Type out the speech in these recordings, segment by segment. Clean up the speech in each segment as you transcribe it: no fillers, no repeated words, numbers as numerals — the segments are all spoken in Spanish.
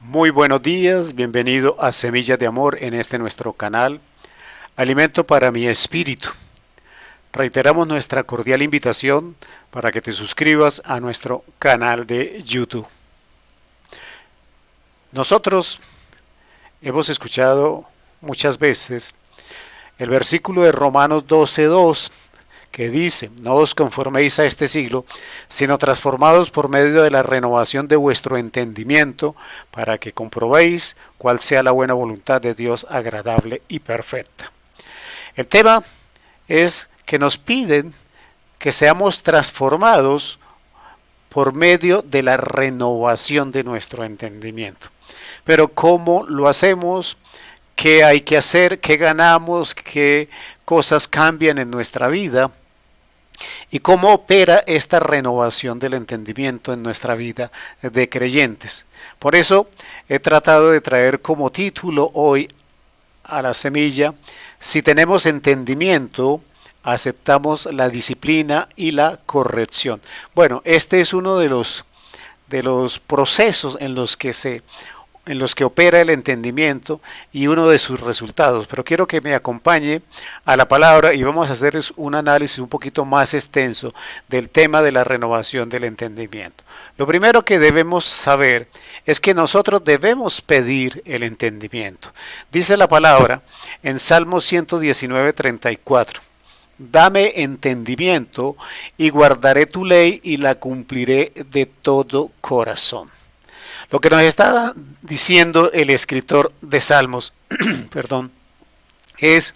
Muy buenos días, bienvenido a Semillas de Amor en este nuestro canal, Alimento para mi Espíritu. Reiteramos nuestra cordial invitación para que te suscribas a nuestro canal de YouTube. Nosotros hemos escuchado muchas veces el versículo de Romanos 12:2 que dice: no os conforméis a este siglo, sino transformados por medio de la renovación de vuestro entendimiento, para que comprobéis cuál sea la buena voluntad de Dios, agradable y perfecta. El tema es que nos piden que seamos transformados por medio de la renovación de nuestro entendimiento. Pero ¿cómo lo hacemos? ¿Qué hay que hacer? ¿Qué ganamos? ¿Qué cosas cambian en nuestra vida? ¿Y cómo opera esta renovación del entendimiento en nuestra vida de creyentes? Por eso he tratado de traer como título hoy a la semilla: si tenemos entendimiento, aceptamos la disciplina y la corrección. Bueno, este es uno de los procesos en los que opera el entendimiento y uno de sus resultados. Pero quiero que me acompañe a la palabra y vamos a hacer un análisis un poquito más extenso del tema de la renovación del entendimiento. Lo primero que debemos saber es que nosotros debemos pedir el entendimiento. Dice la palabra en Salmo 119:34. Dame entendimiento y guardaré tu ley y la cumpliré de todo corazón. Lo que nos está diciendo el escritor de Salmos, perdón, es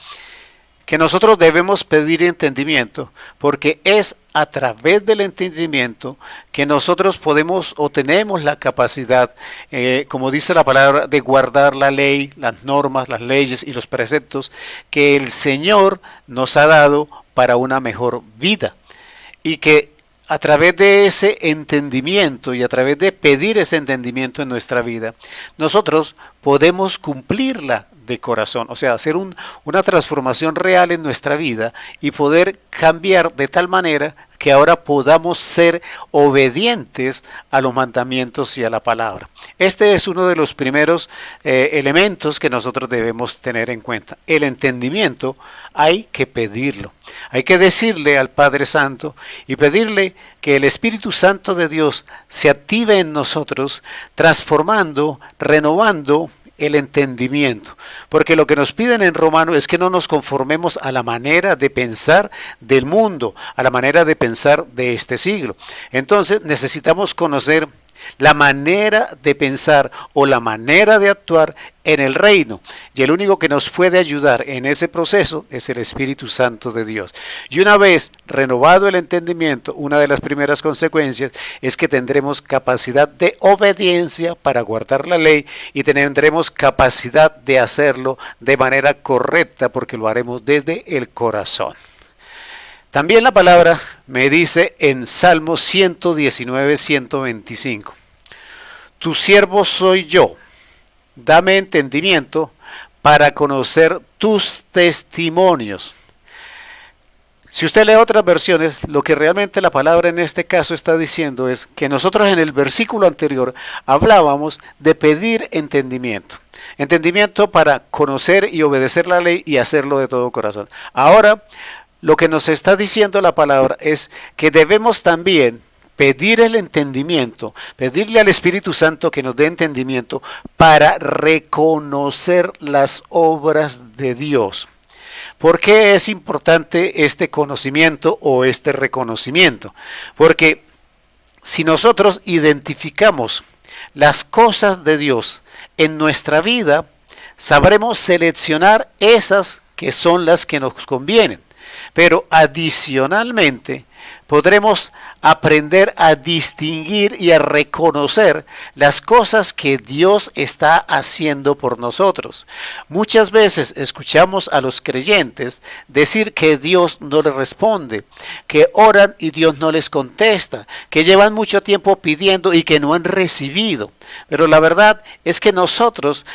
que nosotros debemos pedir entendimiento, porque es a través del entendimiento que nosotros podemos o tenemos la capacidad, como dice la palabra, de guardar la ley, las normas, las leyes y los preceptos que el Señor nos ha dado para una mejor vida. Y que a través de ese entendimiento y a través de pedir ese entendimiento en nuestra vida, nosotros podemos cumplirla de corazón, o sea, hacer una transformación real en nuestra vida y poder cambiar de tal manera que ahora podamos ser obedientes a los mandamientos y a la palabra. Este es uno de los primeros elementos que nosotros debemos tener en cuenta. El entendimiento hay que pedirlo. Hay que decirle al Padre Santo y pedirle que el Espíritu Santo de Dios se active en nosotros, transformando, renovando el entendimiento, porque lo que nos piden en Romano es que no nos conformemos a la manera de pensar del mundo, a la manera de pensar de este siglo. Entonces necesitamos conocer la manera de pensar o la manera de actuar en el reino, y el único que nos puede ayudar en ese proceso es el Espíritu Santo de Dios. Y una vez renovado el entendimiento, una de las primeras consecuencias es que tendremos capacidad de obediencia para guardar la ley y tendremos capacidad de hacerlo de manera correcta, porque lo haremos desde el corazón. También la palabra me dice en Salmo 119:125: tu siervo soy yo, dame entendimiento para conocer tus testimonios. Si usted lee otras versiones, lo que realmente la palabra en este caso está diciendo es que nosotros en el versículo anterior hablábamos de pedir entendimiento. Entendimiento para conocer y obedecer la ley y hacerlo de todo corazón. Ahora, lo que nos está diciendo la palabra es que debemos también pedir el entendimiento, pedirle al Espíritu Santo que nos dé entendimiento para reconocer las obras de Dios. ¿Por qué es importante este conocimiento o este reconocimiento? Porque si nosotros identificamos las cosas de Dios en nuestra vida, sabremos seleccionar esas que son las que nos convienen. Pero adicionalmente podremos aprender a distinguir y a reconocer las cosas que Dios está haciendo por nosotros. Muchas veces escuchamos a los creyentes decir que Dios no les responde, que oran y Dios no les contesta, que llevan mucho tiempo pidiendo y que no han recibido. Pero la verdad es que nosotros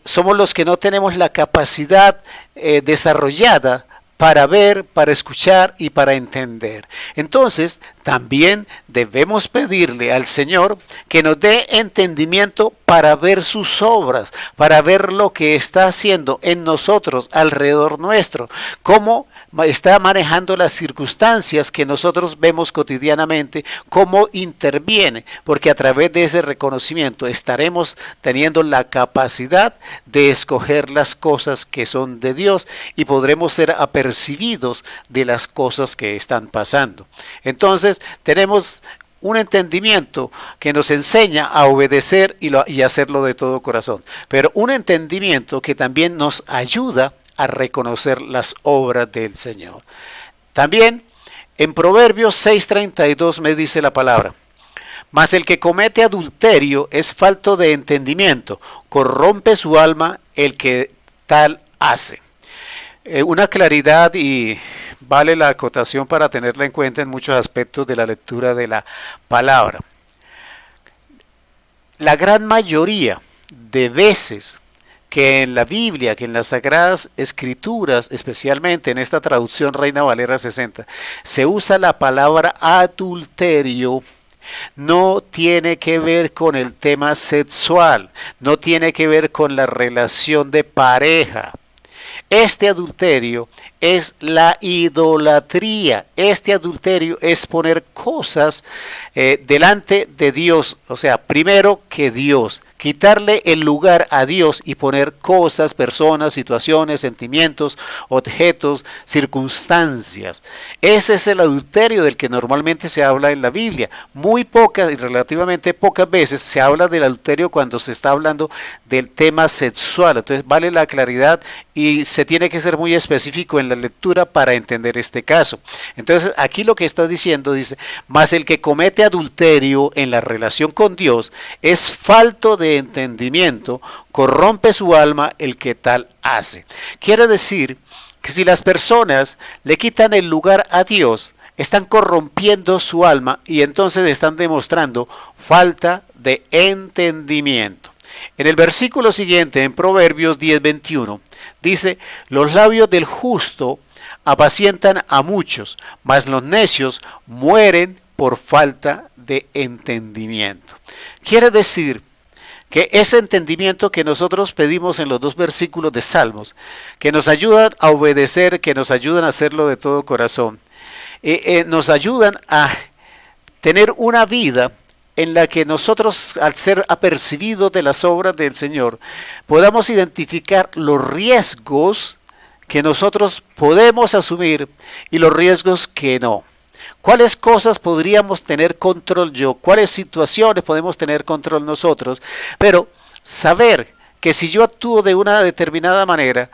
somos los que no tenemos la capacidad desarrollada para ver, para escuchar y para entender. Entonces, también debemos pedirle al Señor que nos dé entendimiento para ver sus obras, para ver lo que está haciendo en nosotros, alrededor nuestro, cómo está manejando las circunstancias que nosotros vemos cotidianamente, cómo interviene, porque a través de ese reconocimiento estaremos teniendo la capacidad de escoger las cosas que son de Dios y podremos ser apercibidos de las cosas que están pasando. Entonces, tenemos un entendimiento que nos enseña a obedecer y hacerlo de todo corazón, pero un entendimiento que también nos ayuda a reconocer las obras del Señor. También en Proverbios 6:32 me dice la palabra: mas el que comete adulterio es falto de entendimiento, corrompe su alma el que tal hace. Una claridad, y vale la acotación para tenerla en cuenta en muchos aspectos de la lectura de la palabra. La gran mayoría de veces que en la Biblia, que en las Sagradas Escrituras, especialmente en esta traducción Reina Valera 60, se usa la palabra adulterio, no tiene que ver con el tema sexual, no tiene que ver con la relación de pareja. Este adulterio es la idolatría. Este adulterio es poner cosas delante de Dios. O sea, primero que Dios. Quitarle el lugar a Dios y poner cosas, personas, situaciones, sentimientos, objetos, circunstancias. Ese es el adulterio del que normalmente se habla en la Biblia. Muy pocas y relativamente pocas veces se habla del adulterio cuando se está hablando del tema sexual. Entonces vale la claridad y se tiene que ser muy específico en la lectura para entender este caso. Entonces aquí lo que está diciendo dice: mas el que comete adulterio en la relación con Dios es falto de entendimiento, corrompe su alma el que tal hace. Quiere decir que si las personas le quitan el lugar a Dios, están corrompiendo su alma y entonces están demostrando falta de entendimiento. En el versículo siguiente, en Proverbios 10:21, dice: los labios del justo apacientan a muchos, mas los necios mueren por falta de entendimiento. Quiere decir que ese entendimiento que nosotros pedimos en los dos versículos de Salmos, que nos ayudan a obedecer, que nos ayudan a hacerlo de todo corazón, nos ayudan a tener una vida en la que nosotros, al ser apercibidos de las obras del Señor, podamos identificar los riesgos que nosotros podemos asumir y los riesgos que no. ¿Cuáles cosas podríamos tener control yo? ¿Cuáles situaciones podemos tener control nosotros? Pero saber que si yo actúo de una determinada manera,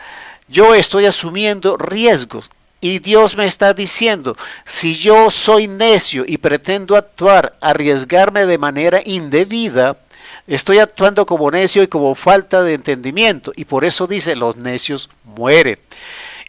yo estoy asumiendo riesgos. Y Dios me está diciendo: si yo soy necio y pretendo arriesgarme de manera indebida, estoy actuando como necio y como falta de entendimiento. Y por eso dice: los necios mueren.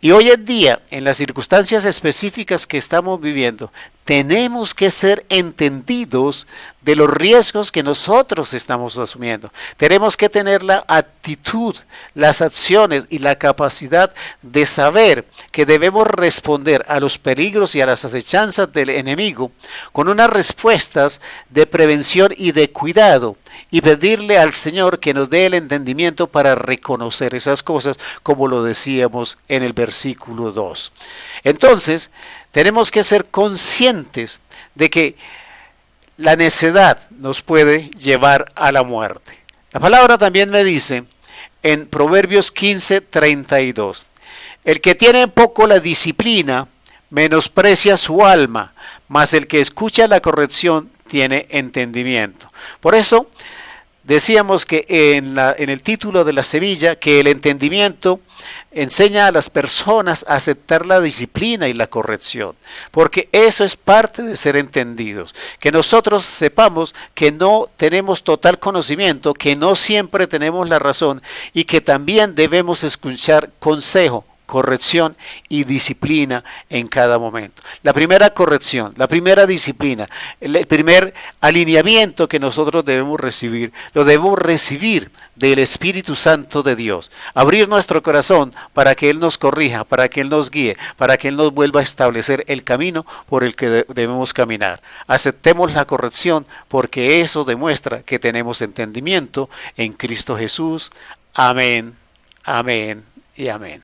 Y hoy en día, en las circunstancias específicas que estamos viviendo, tenemos que ser entendidos de los riesgos que nosotros estamos asumiendo. Tenemos que tener la actitud, las acciones y la capacidad de saber que debemos responder a los peligros y a las acechanzas del enemigo con unas respuestas de prevención y de cuidado, y pedirle al Señor que nos dé el entendimiento para reconocer esas cosas, como lo decíamos en el versículo 2. Entonces, tenemos que ser conscientes de que la necedad nos puede llevar a la muerte. La palabra también me dice en Proverbios 15:32: el que tiene en poco la disciplina menosprecia su alma, mas el que escucha la corrección tiene entendimiento. Por eso decíamos que en el título de la semilla, que el entendimiento enseña a las personas a aceptar la disciplina y la corrección, porque eso es parte de ser entendidos, que nosotros sepamos que no tenemos total conocimiento, que no siempre tenemos la razón y que también debemos escuchar consejo, corrección y disciplina en cada momento. La primera corrección, la primera disciplina, el primer alineamiento que nosotros debemos recibir, lo debemos recibir del Espíritu Santo de Dios. Abrir nuestro corazón para que Él nos corrija, para que Él nos guíe, para que Él nos vuelva a establecer el camino por el que debemos caminar. Aceptemos la corrección porque eso demuestra que tenemos entendimiento en Cristo Jesús. Amén, amén y amén.